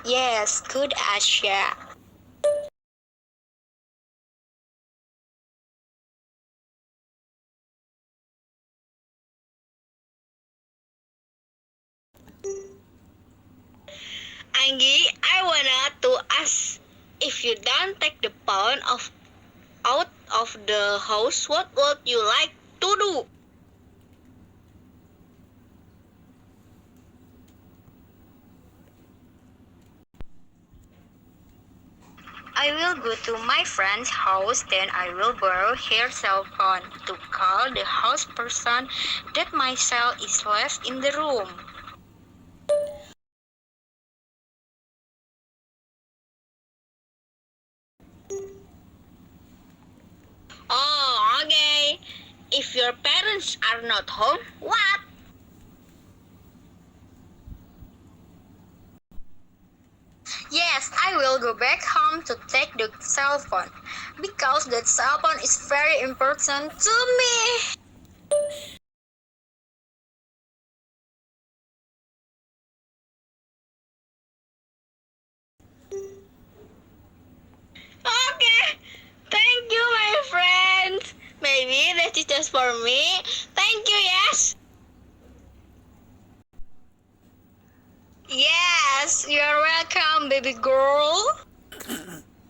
Yes, good Asya. Anggi, I wanna to ask if you don't take the phone out of the house, what would you like to do? I will go to my friend's house, then I will borrow her cell phone to call the house person that my cell is left in the room. Oh, okay. If your parents are not home, what? Yes, I will go back home to take the cell phone because that cell phone is very important to me. Okay, thank you, my friends. Maybe that is just for me. Thank you, yes. Yes, you're welcome, baby girl.